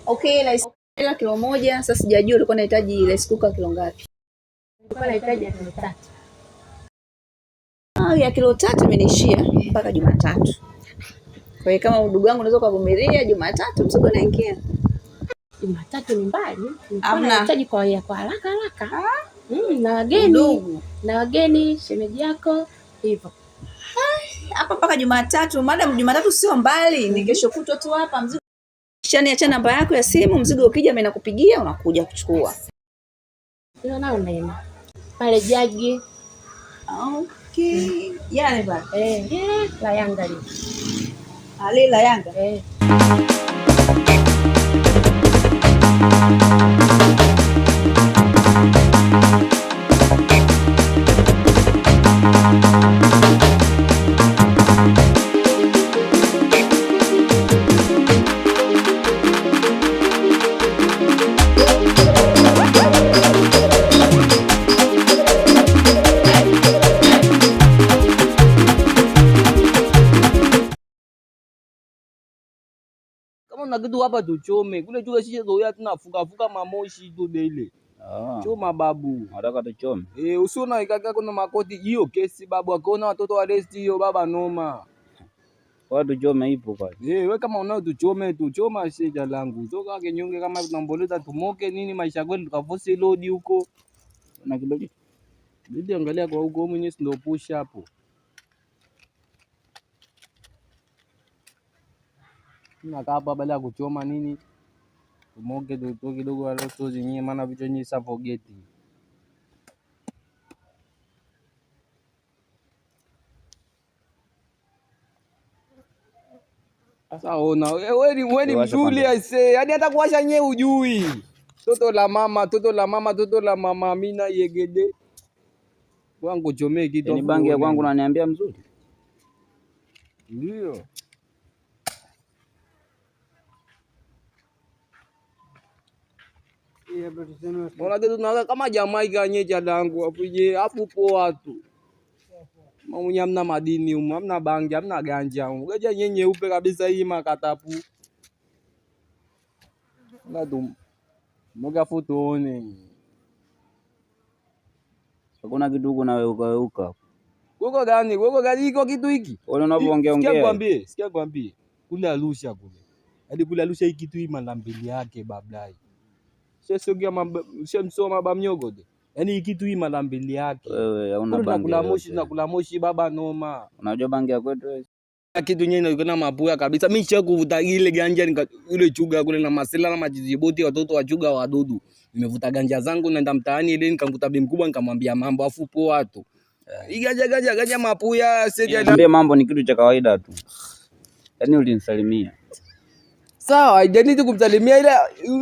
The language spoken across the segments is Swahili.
Okay, rice cooker kilo moja. Sasa sijajua ulikuwa unahitaji rice cooker kilo ngapi? Nilikuwa nahitaji ya kilo 3. Ya kilo 3 imenishia mpaka Jumatatu. Kwa hiyo kama ndugu yangu unaweza kuvumilia Jumatatu mzigo unaingia. Jumatatu ni mbali. Nilikuwa nahitaji kwa haraka. Na wageni shemeji yako hivyo. Hapa mpaka Jumatatu, madam Jumatatu sio mbali, ni kesho kutwa tu hapa mzigo. Shani acha namba yako ya simu, mzigo ukija mimi nakupigia unakuja kuchukua. Ndio nao neno. Pale jagi. Okay. Yale bana. La Yanga lile. Ali la Yanga. Kama na kitu hapa tuchome. Kule juu sisi zoea tunafuka mamoshi tu daily. Choma babu. Nataka tuchome. Usiona ikaka kuna makoti hiyo kesi babu akaona watoto wa rest hiyo baba noma. Kwa tuchome ipo kwa. Wewe kama unao tuchoma shida langu. Toka kinyonge kama tunamboleza tumoke nini maisha yetu tukavose load huko. Na kibali. Bidi angalia kwa huko mwenyewe ndio push hapo. Nakaa hapa baada ya kuchoma nini tumoke tu kidogo wala stozi nyinyi maana vitu nyinyi sasa forget. Sasa ona wewe ni mzuri aisee, yaani hata kuwasha nyewe ujui. Toto la mama Amina yegede. Wangu chomee kitu. Ni bangi ya kwangu unaniambia mzuri. Ndio. Mbona kitu tunaanza kama Jamaica nyeja dangu apuje afu poa tu. Maunya mna madini hamna bangi, hamna ganja. Ngoja nyenye upe kabisa hii makatapu. Nadu. Moga futuone. Hakuna kitu huko na weuka. Gogo gani iko kitu hiki? Wale unapoongea. Sikia kwambie. Kule Arusha kule. Hadi kule Arusha hiki kitu hii mara mbili yake bablai. Sio msoma bamnyogo de. Yaani hiki kitu hii mara mbili yake. Wewe hauna bangi. Nakula moshi baba noma. Unajua bangi ya kwetu wewe? Kitu nyenye iko na mapuya kabisa. Mimi sio kuvuta ile ganja ile chuga kule na masela na majiziboti watoto wa chuga wadudu. Nimevuta ganja zangu naenda mtaani ile nikamkuta bi mkubwa nikamwambia mambo afu poa tu. Hii ganja mapuya sije mambo ni kitu cha kawaida tu. Yaani ulinisalimia. Sawa, haijalishi kumsalimia ile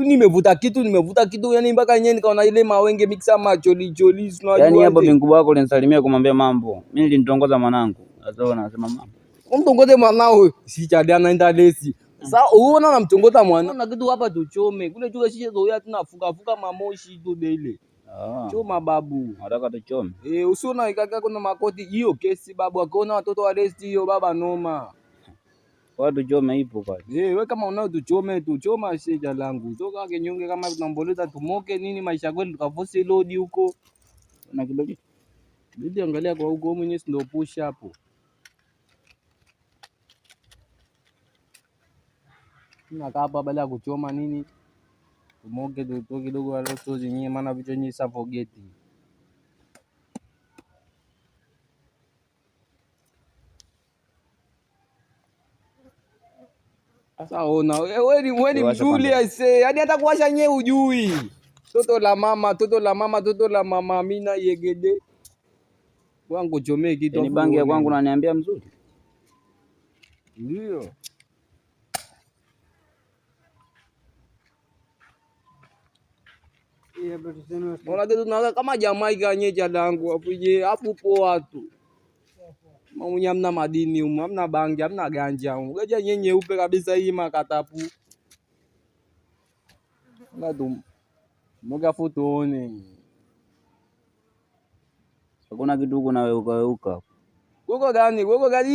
nimevuta kitu yani mpaka yenyewe nikaona ile mawenge mixa macholi unajua. Yaani hapo bi mkubwa wako ulinisalimia kumwambia mambo. Mimi nilinitongoza mwanangu. Sasa unasema mambo. Mtongoze mwanao si chadi anaenda lesi. Sasa uona unamtongoza mwana. Na kitu hapa tuchome. Kule juu sisi zoea tunafuka mamoshi tu daily. Choma babu. Nataka tuchome. Usiona ikaka kuna makoti hiyo kesi babu akaona watoto wa rest hiyo baba noma. Kwa tuchome ipo kwa. Wewe kama unao tuchoma shida langu. Toka kinyonge kama tunamboleza tumoke nini maisha yetu tukavose load huko. Na kibali. Bidi angalia kwa huko mwenyewe ndio push hapo. Nakaa hapa baada ya kuchoma nini tumoke tu kidogo wala stozi nyinyi maana vitu nyinyi sasa forget. Sasa ona wewe ni mzuri aisee, yaani hata kuwasha nyewe ujui. Toto la mama Amina yegede. Wangu chomee kitu. Ni bangi ya kwangu unaniambia mzuri. Ndio. Mbona kitu tunaanza kama Jamaica nyeja dangu apuje afu poa tu. Maunya mna madini hamna bangi, hamna ganja. Ngoja nyenye upe kabisa hii makatapu. Nadu. Moga futuone. Hakuna kitu huko na weuka. Gogo gani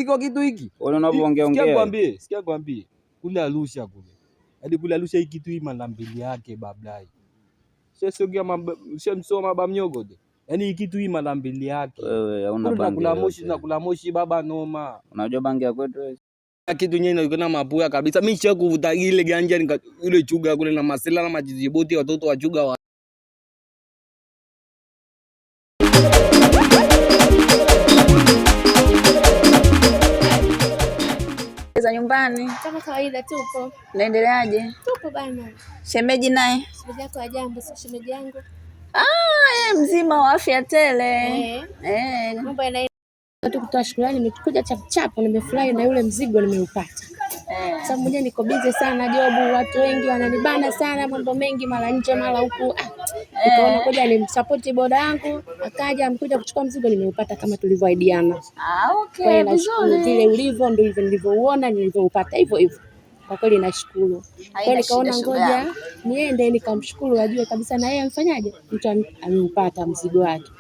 iko kitu hiki? Wale unapoongea. Sikia kwambie. Kule Arusha kule. hadi kule alusha hii kitu hii mara mbili yake bablai. Sio msoma baba mnyogo de. Yaani hii kitu hii mara mbili yake. Wewe hauna bangi. Tunakula moshi baba noma. Unajua bangi ya kwetu wewe? Kitu nyenye iko na mabuya kabisa. Mimi sio kuvuta ile ganja ile chuga kule na masela na majiziboti watoto wa chuga wa za nyumbani. Kama kawaida tupo. Naendeleaje? Tupo bana. Shemeji naye? Shemeji yako ajambo, si shemeji yangu. Yeye mzima wa afya tele. Mambo yanaenda tu kutoa shukrani, nimekuja chapu, nimefurahi na yule mzigo nimeupata. Sababu mwenyewe niko busy sana job, watu wengi wananibana sana, mambo mengi mara nje mara huku. Nikaona ngoja nimsupport boda yangu, akaja amekuja kuchukua mzigo nimeupata kama tulivyoahidiana. Okay, vizuri. Vile ulivyo ndio hivyo nilivyouona, nilivyoupata hivyo hivyo. Kwa kweli nashukuru. Kwa nikaona ngoja niende nikamshukuru, ajue kabisa na yeye amfanyaje, mtu ameupata mzigo wake.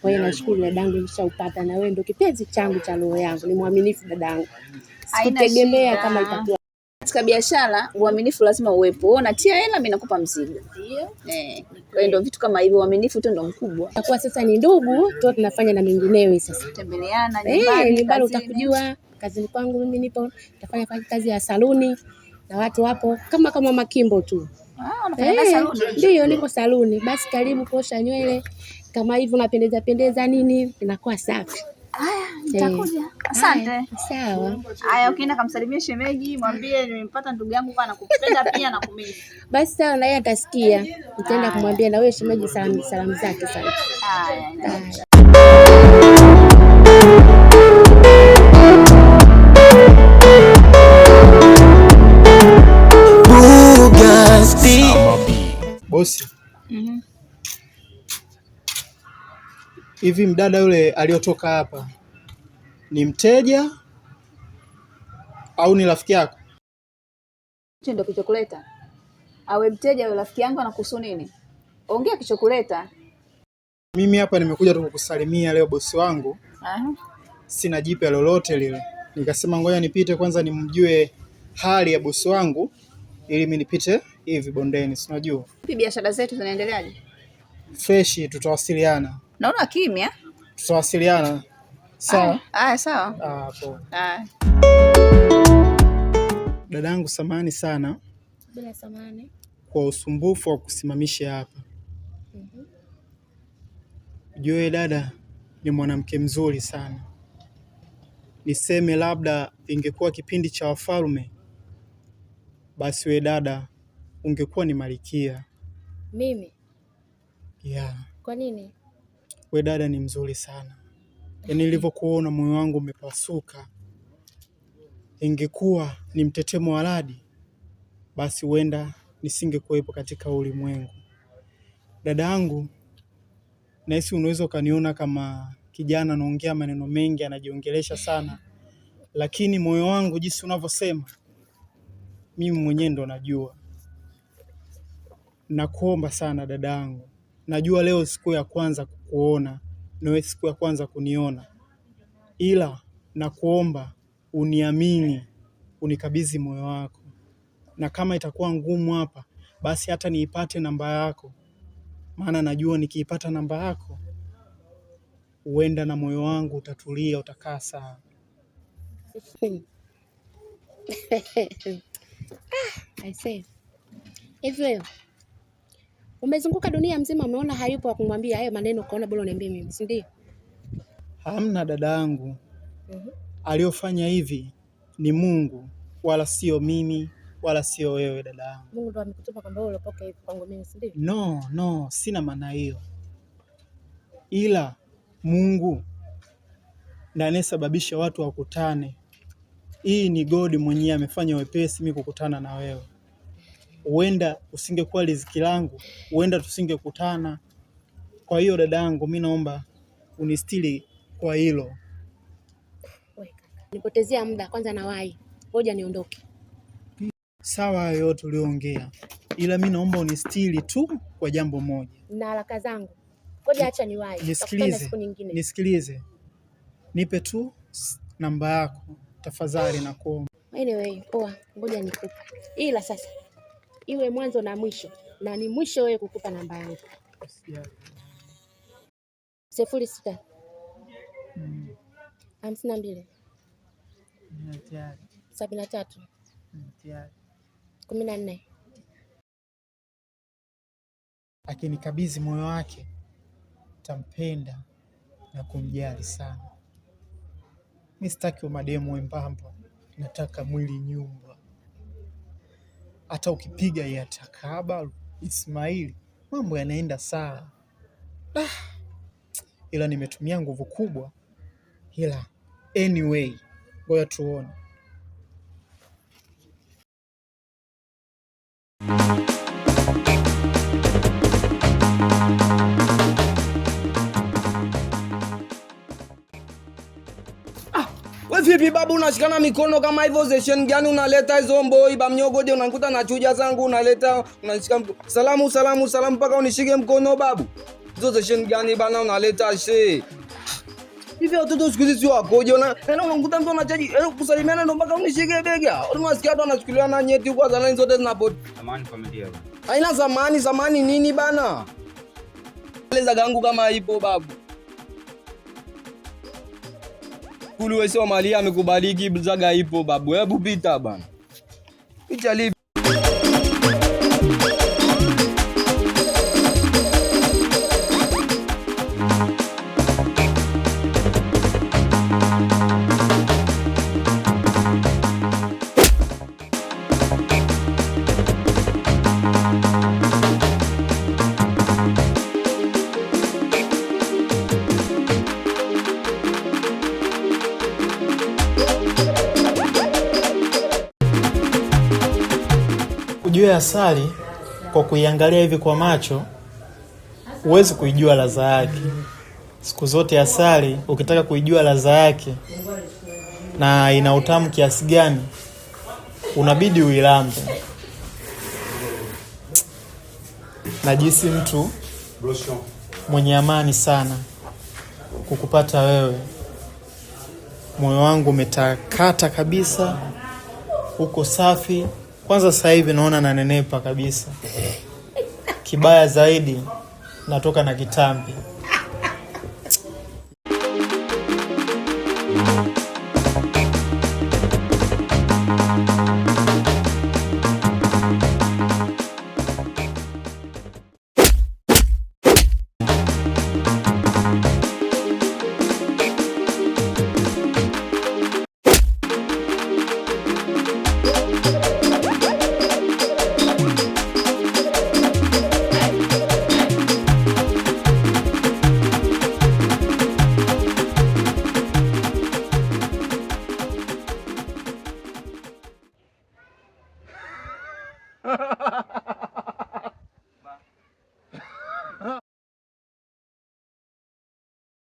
Kwa hiyo nashukuru dadangu, nimeshaupata na wewe ndio kipenzi changu cha roho yangu. Ni mwaminifu dadangu. Sikutegemea kama itakuwa. Katika biashara uaminifu lazima uwepo. Wewe unatia hela, mimi nakupa mzigo. Ndio. Kwa hiyo ndio vitu kama hivyo, uaminifu tu ndio mkubwa. Kwa sasa ni ndugu, tu tunafanya na mengineyo sasa. Tembeleana nyumbani, utakujua kazini kwangu mimi nipo nitafanya kazi ya saluni na watu wapo kama makimbo tu. Unafanya saluni? Ndio, niko saluni. Basi karibu kuosha nywele. Kama hivi unapendeza nini, inakuwa safi. Haya, nitakuja. Asante. Sawa. Haya, ukienda kamsalimie shemeji, mwambie nimempata ndugu yangu kwa nakupenda pia na kumisi. Basi sawa, na yeye atasikia. Nitaenda kumwambia na wewe shemeji salamu zake sana. Haya. Bosi. Hivi mdada yule aliyotoka hapa ni mteja au ni rafiki yako? Hicho ndio kichokuleta. Awe mteja au rafiki yangu anakuhusu nini? Ongea kichokuleta. Mimi hapa nimekuja tu kukusalimia leo bosi wangu. Sina jipya lolote lile. Nikasema ngoja nipite kwanza nimjue hali ya bosi wangu ili mimi nipite hivi bondeni, si unajua. Vipi biashara zetu zinaendeleaje? Fresh, tutawasiliana. Naona kimya. Tutawasiliana. Sawa? Sawa. Poa. Dadangu, samahani sana. Bila samahani. Kwa usumbufu wa kusimamisha hapa. Jue dada ni mwanamke mzuri sana. Niseme labda ingekuwa kipindi cha wafalme, basi we dada ungekuwa ni malkia. Mimi? Yeah. Kwa nini? We dada ni mzuri sana. Yaani nilivyokuona moyo wangu umepasuka. Ingekuwa ni mtetemo wa radi, basi huenda nisingekuwepo katika ulimwengu. Dada yangu, nahisi unaweza ukaniona kama kijana naongea maneno mengi, anajiongelesha sana. Lakini moyo wangu jinsi unavyosema, mimi mwenyewe ndo najua. Nakuomba sana dada yangu. Najua leo siku ya kwanza kukuona, na siku ya kwanza kuniona. Ila nakuomba uniamini, unikabidhi moyo wako. Na kama itakuwa ngumu hapa, basi hata niipate namba yako. Maana najua nikiipata namba yako, huenda na moyo wangu utatulia, utakaa sawa. I say. Hivyo. Umezunguka dunia mzima, umeona hayupo wa kumwambia hayo maneno, kaona bora niambie mimi, si ndio? Hamna dada yangu. Aliyofanya hivi ni Mungu, wala sio mimi, wala sio wewe dada yangu. Mungu ndo amekutupa kwamba wewe ulopoka hivi kwangu mimi, si ndio? No, sina maana hiyo. Ila Mungu ndiye anayesababisha watu wakutane. Hii ni God mwenyewe amefanya wepesi mimi kukutana na wewe. Huenda usingekuwa riziki langu, huenda tusingekutana. Kwa hiyo dadangu, mimi naomba unistiri kwa hilo. Nipotezea muda kwanza, nawahi. Ngoja niondoke. Sawa yote uliyoongea. Ila mimi naomba unistiri tu kwa jambo moja. Na haraka zangu. Ngoja acha niwahi. Nisikilize. Nipe tu namba yako tafadhali, nakuomba. Anyway, poa. Ngoja nikupe. Ila sasa iwe mwanzo na mwisho, na ni mwisho wewe kukupa namba yangu. 06 52 73 14. Akinikabidhi moyo wake tampenda na kumjali sana. Mimi sitaki umademu wembamba, nataka mwili nyumba. Hata ukipiga ya Takaba Ismaili mambo yanaenda sawa. Ila nimetumia nguvu kubwa. Ila anyway, ngoja tuone. Vipi babu, unashikana mikono kama hivyo? Session gani unaleta hizo mboi bamnyogode? Unakuta na chuja zangu unaleta, unashika salamu mpaka unishike mkono babu. Hizo session gani bana unaleta she? Hivi watoto siku hizi sio wakoje? Unakuta mtu anachaji kusalimiana ndo mpaka unishike bega. Unasikia watu wanachukuliwa na nyeti kwa zamani zote zinapoti. Zamani familia bana. Haina zamani nini bana? Eleza gangu kama ipo babu. Kulu wewe sio mali amekubaliki zaga ipo babu. Hebu pita bana. Ichali. Ujue asali kwa kuiangalia hivi kwa macho huwezi kuijua ladha yake. Siku zote asali ukitaka kuijua ladha yake na ina utamu kiasi gani, unabidi uilambe. Najisi mtu mwenye amani sana kukupata wewe. Moyo wangu umetakata kabisa, uko safi. Kwanza sasa hivi naona nanenepa kabisa. Kibaya zaidi natoka na kitambi.